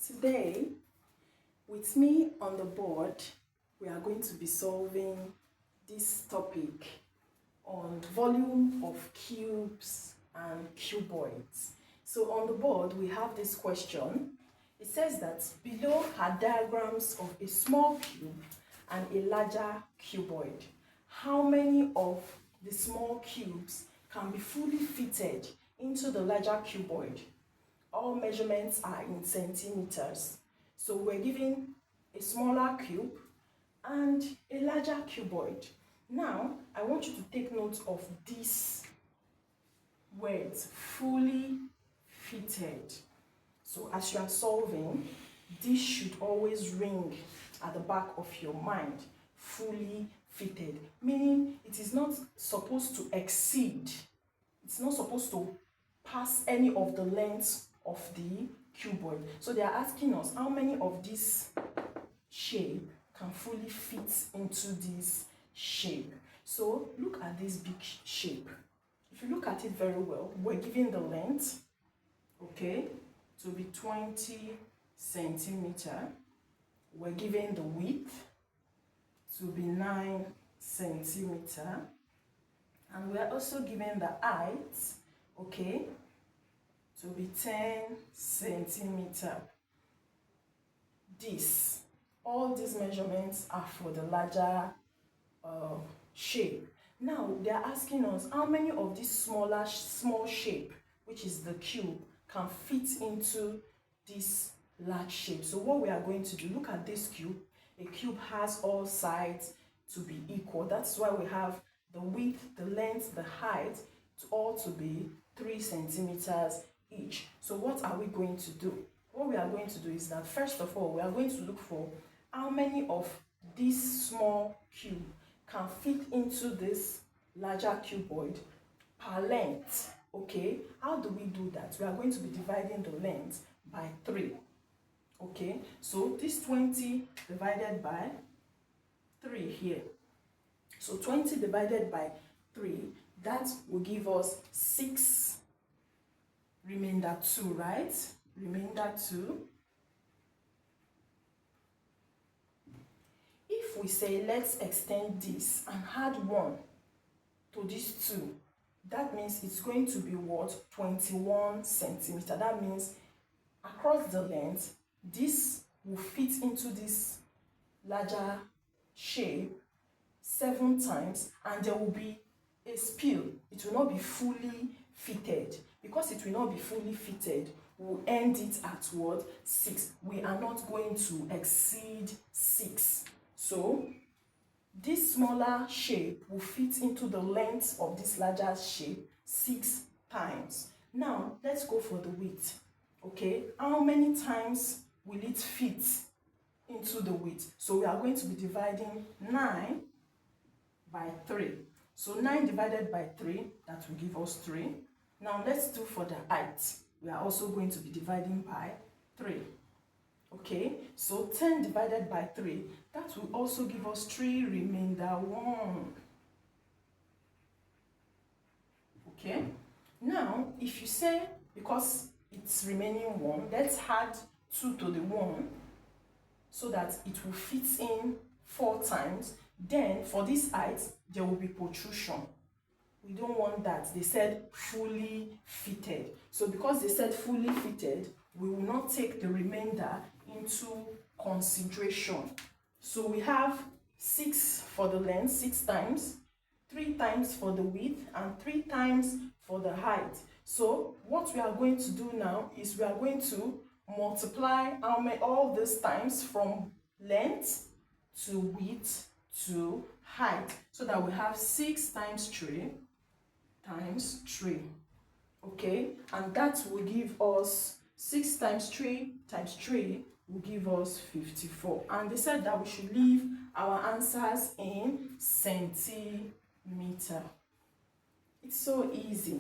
Today, with me on the board, we are going to be solving this topic on volume of cubes and cuboids. So on the board, we have this question. It says that below are diagrams of a small cube and a larger cuboid. How many of the small cubes can be fully fitted into the larger cuboid? All measurements are in centimeters. So we're given a smaller cube and a larger cuboid. Now, I want you to take note of these words, fully fitted. So as you are solving, this should always ring at the back of your mind, fully fitted, meaning it is not supposed to exceed, it's not supposed to pass any of the lengths of the cuboid. So they are asking us how many of this shape can fully fit into this shape. So look at this big shape. If you look at it very well, we're given the length, okay, to be 20 centimeter. We're given the width to be 9 centimeter. And we're also given the height, okay, to be 10 centimeter. All these measurements are for the larger shape. Now they are asking us how many of this small shape, which is the cube, can fit into this large shape. So what we are going to do, look at this cube. A cube has all sides to be equal. That's why we have the width, the length, the height all to be 3 centimeters each. So what are we going to do? What we are going to do is that first of all, we are going to look for how many of this small cube can fit into this larger cuboid per length. Okay, how do we do that? We are going to be dividing the length by 3. Okay, so this 20 divided by 3 here. So 20 divided by 3, that will give us 6, remainder 2, right? Remainder 2. If we say let's extend this and add 1 to this 2, that means it's going to be what? 21 centimeter. That means across the length, this will fit into this larger shape 7 times, and there will be a spill. It will not be fully fitted. Because it will not be fully fitted, we'll end it at what? 6. We are not going to exceed 6. So this smaller shape will fit into the length of this larger shape 6 times. Now let's go for the width. Okay, how many times will it fit into the width? So we are going to be dividing 9 by 3. So 9 divided by 3, that will give us 3. Now let's do for the height. We are also going to be dividing by 3. Okay, so 10 divided by 3, that will also give us 3, remainder 1. Okay, now if you say, because it's remaining 1, let's add 2 to the 1 so that it will fit in 4 times. Then for this height, there will be protrusion. We don't want that. They said fully fitted. So because they said fully fitted, we will not take the remainder into consideration. So we have 6 for the length, 6 times, 3 times for the width, and 3 times for the height. So what we are going to do now is we are going to multiply all these times from length to width to height, so that we have 6 times 3 times 3. Okay, and that will give us 6 times 3 times 3 will give us 54. And they said that we should leave our answers in centimeter. It's so easy.